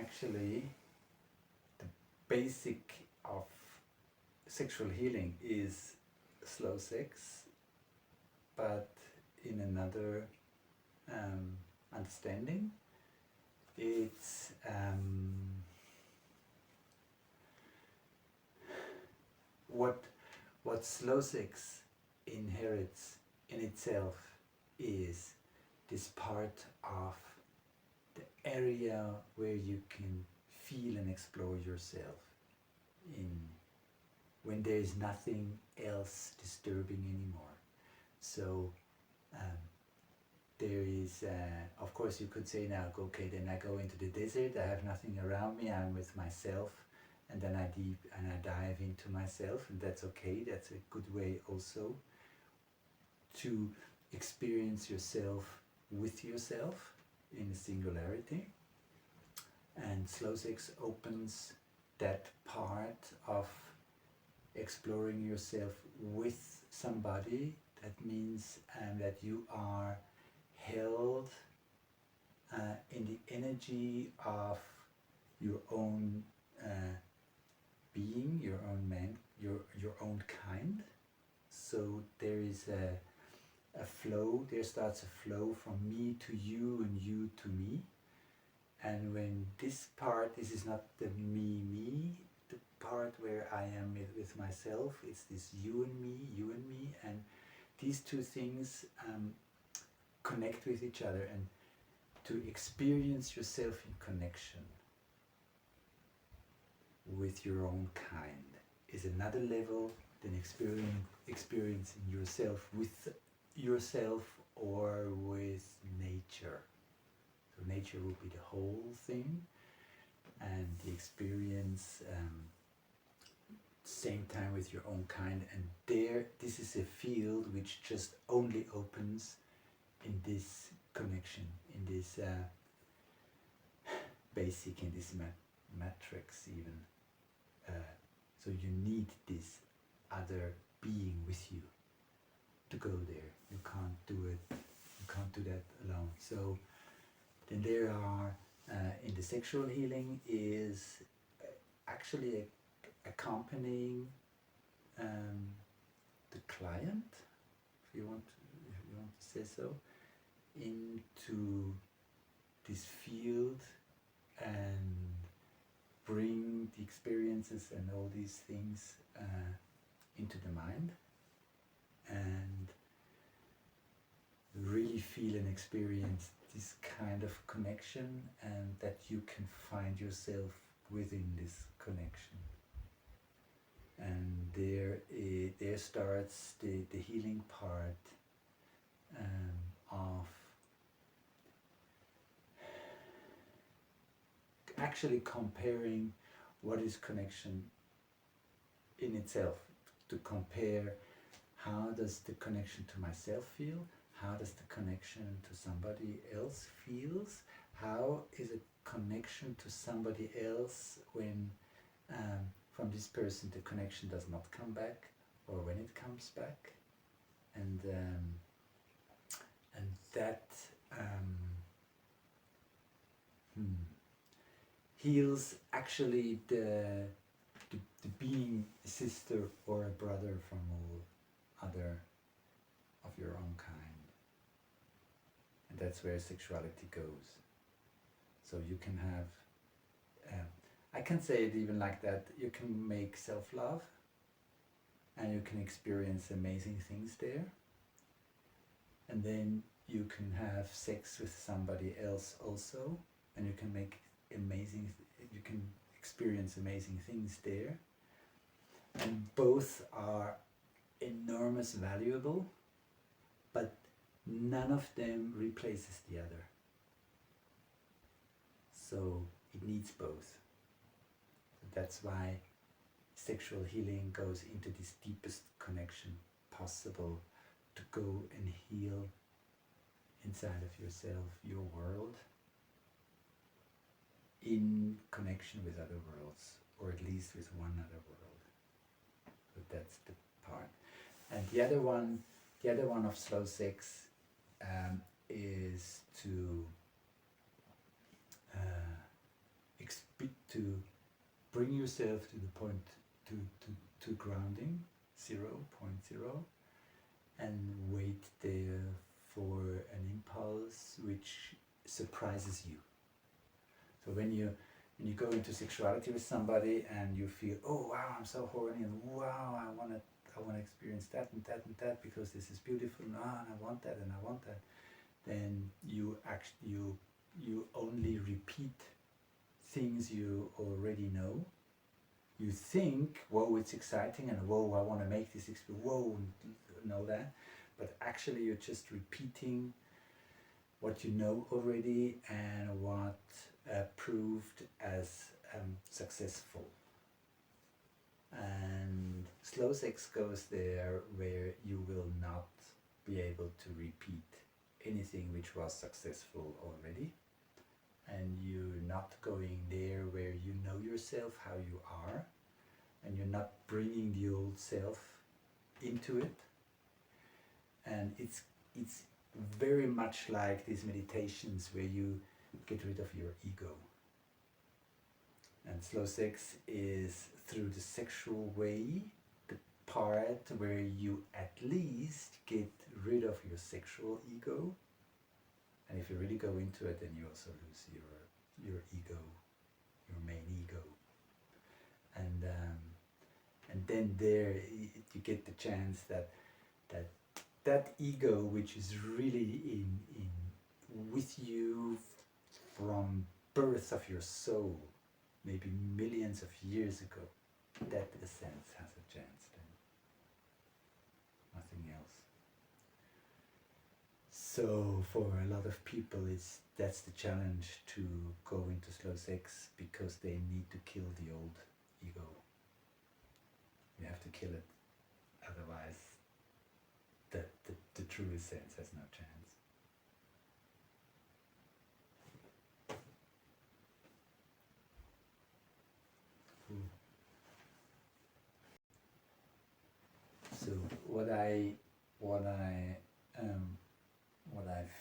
actually the basic of sexual healing is slow sex, but in another understanding. It's what slow sex inherits in itself is this part of the area where you can feel and explore yourself in when there is nothing else disturbing anymore. So there is, of course, you could say now, okay, then I go into the desert, I have nothing around me, I'm with myself, and then I dive into myself, and that's okay. That's a good way also to experience yourself with yourself in a singularity. And slow sex opens that part of exploring yourself with somebody. That means that you are held in the energy of your own being, your own man, your own kind. So there is a flow, there starts a flow from me to you and you to me. And when this is not the me, the part where I am with myself, it's this you and me, and these two things connect with each other, and to experience yourself in connection with your own kind is another level than experiencing yourself with yourself or with nature. So nature will be the whole thing, and the experience same time with your own kind. And this is a field which just only opens in this connection, in this basic, in this matrix even. So you need this other being with you to go there. You can't do it. You can't do that alone. So then there are in the sexual healing is actually accompanying the client, if you want to say so, into this field and bring the experiences and all these things into the mind, and really feel and experience this kind of connection, and that you can find yourself within this connection. And there starts the healing part of actually comparing what is connection in itself, to compare how does the connection to myself feel, how does the connection to somebody else feels, how is a connection to somebody else when from this person the connection does not come back, or when it comes back, and that heals actually the being a sister or a brother from all other of your own kind. And that's where sexuality goes. So you can have, I can say it even like that, you can make self-love and you can experience amazing things there. And then you can have sex with somebody else also, and you can make you can experience amazing things there. And both are enormous valuable, but none of them replaces the other. So it needs both. That's why sexual healing goes into this deepest connection possible, to go and heal inside of yourself, your world, in connection with other worlds, or at least with one other world. So that's the part. And the other one of slow sex is to to bring yourself to the point to grounding, 0.0, and wait there for an impulse which surprises you. So when you go into sexuality with somebody and you feel, oh wow, I'm so horny, and wow, I want to experience that and that and that because this is beautiful, and I want that and I want that, then you only repeat things you already know. You think, whoa, it's exciting, and whoa, I want to make this experience, whoa, know that, but actually you're just repeating what you know already and what proved as successful. And slow sex goes there where you will not be able to repeat anything which was successful already, and you're not going there where you know yourself, how you are, and you're not bringing the old self into it. And it's very much like these meditations where you get rid of your ego. And slow sex is through the sexual way, the part where you at least get rid of your sexual ego. And if you really go into it, then you also lose your ego, your main ego. And then there you get the chance that ego, which is really in with you from birth of your soul, maybe millions of years ago, that essence has a chance then. Nothing else. So for a lot of people, that's the challenge, to go into slow sex, because they need to kill the old ego. You have to kill it, otherwise the true essence has no chance. So what I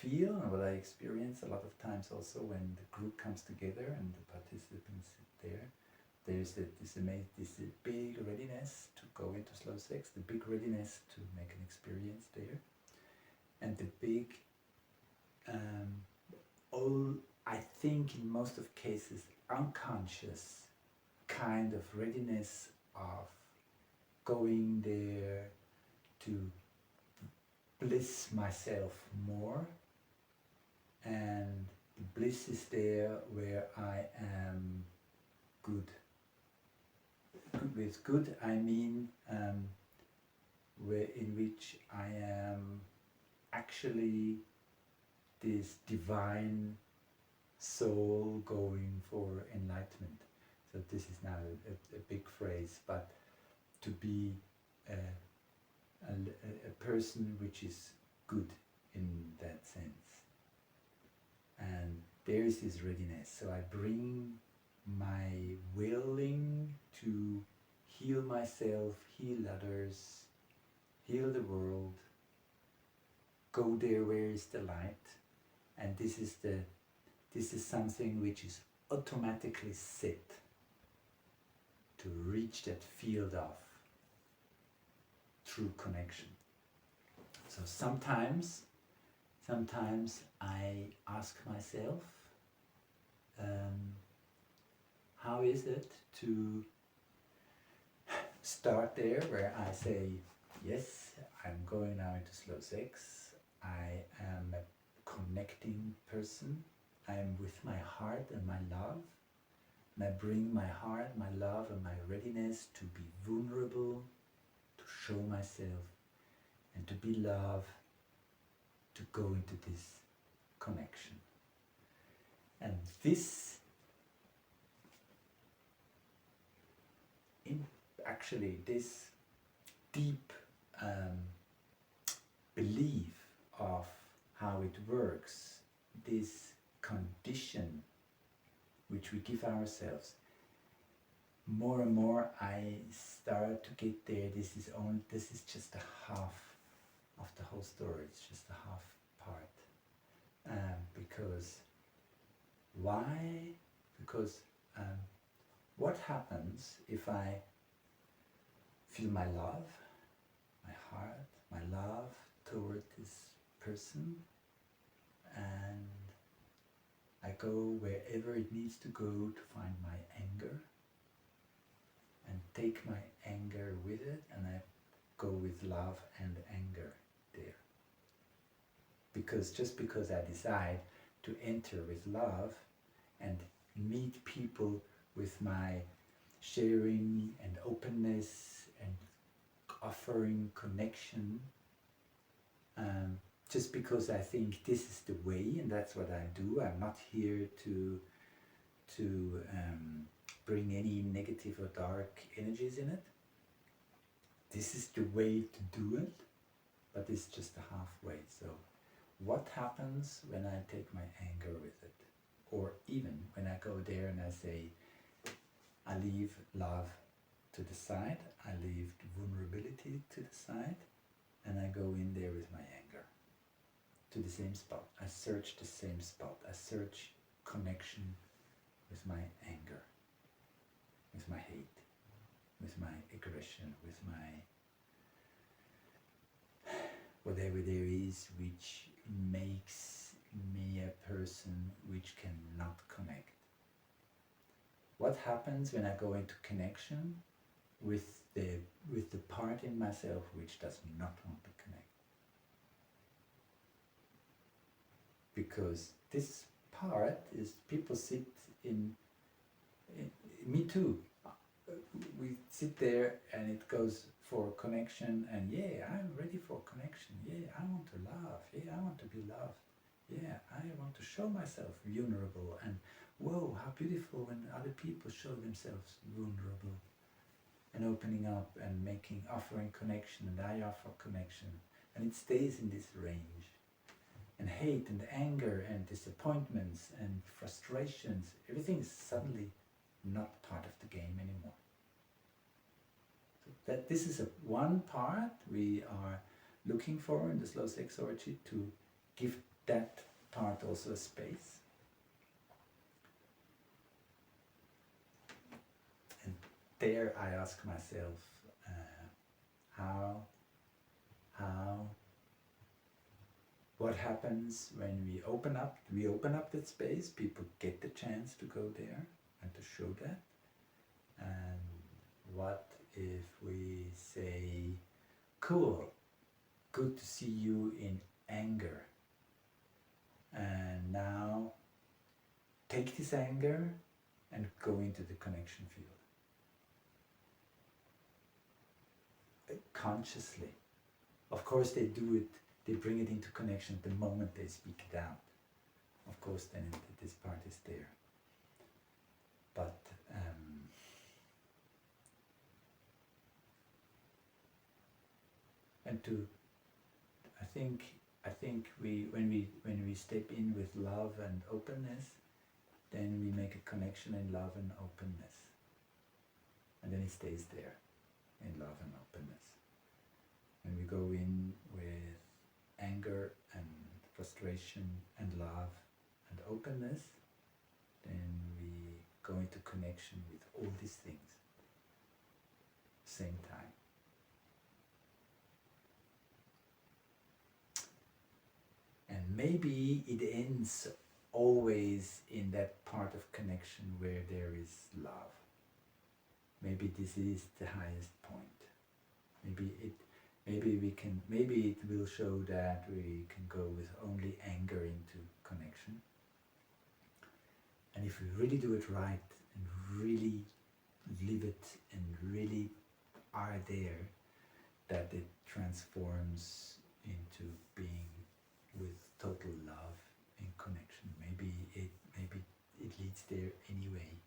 feel and what I experience a lot of times also when the group comes together and the participants sit there, there's this big readiness to go into slow sex, the big readiness to make an experience there, and the big, I think in most of cases, unconscious kind of readiness of going there to bliss myself more, and the bliss is there where I am good. With good I mean in which I am actually this divine soul going for enlightenment. So this is now a big phrase, but to be a person which is good in that sense. And there is this readiness. So I bring my willing to heal myself, heal others, heal the world, go there where is the light, and this is something which is automatically set to reach that field of true connection. So sometimes I ask myself, how is it to start there where I say, yes, I'm going now into slow sex, I am a connecting person, I am with my heart and my love, and I bring my heart, my love and my readiness to be vulnerable, to show myself, and to be love, to go into this connection. And this deep belief of how it works, this condition which we give ourselves, more and more I start to get there. This is just a half of the whole story. It's just a half part. Because why? Because what happens if I feel my love, my heart, my love toward this person, and I go wherever it needs to go to find my anger and take my anger with it, and I go with love and anger there. Because just because I decide to enter with love and meet people with my sharing and openness and offering connection, just because I think this is the way and that's what I do. I'm not here to bring any negative or dark energies in it. This is the way to do it, but it's just a halfway. So what happens when I take my anger with it? Or even when I go there and I say, I leave love to the side, I leave vulnerability to the side, and I go in there with my anger to the same spot. I search the same spot. I search connection with my anger, with my hate, with my aggression, with my whatever there is which makes me a person which cannot connect. What happens when I go into connection with the part in myself which does not want to connect? Because this part is, people sit in me too. We sit there and it goes for connection, and yeah, I'm ready for connection. Yeah, I want to love. Yeah, I want to be loved. Yeah, I want to show myself vulnerable, and whoa, how beautiful when other people show themselves vulnerable and opening up and offering connection, and I offer connection, and it stays in this range. And hate and anger and disappointments and frustrations, everything is suddenly not part of the game anymore. So that this is one part we are looking for in the slow sex orgy, to give that part also a space. And there I ask myself, what happens when we open up that space? People get the chance to go there and to show that. And what if we say, cool, good to see you in anger, and now take this anger and go into the connection field consciously. Of course they do it, they bring it into connection the moment they speak it out. Of course then this part is there. But and to I think when we step in with love and openness, then we make a connection in love and openness. And then it stays there in love and openness. When we go in with anger and frustration and love and openness, then we go into connection with all these things same time. And maybe it ends always in that part of connection where there is love. Maybe this is the highest point. Maybe it will show that we can go with only anger into connection. And if we really do it right and really live it and really are there, that it transforms into being with total love in connection. Maybe it leads there anyway.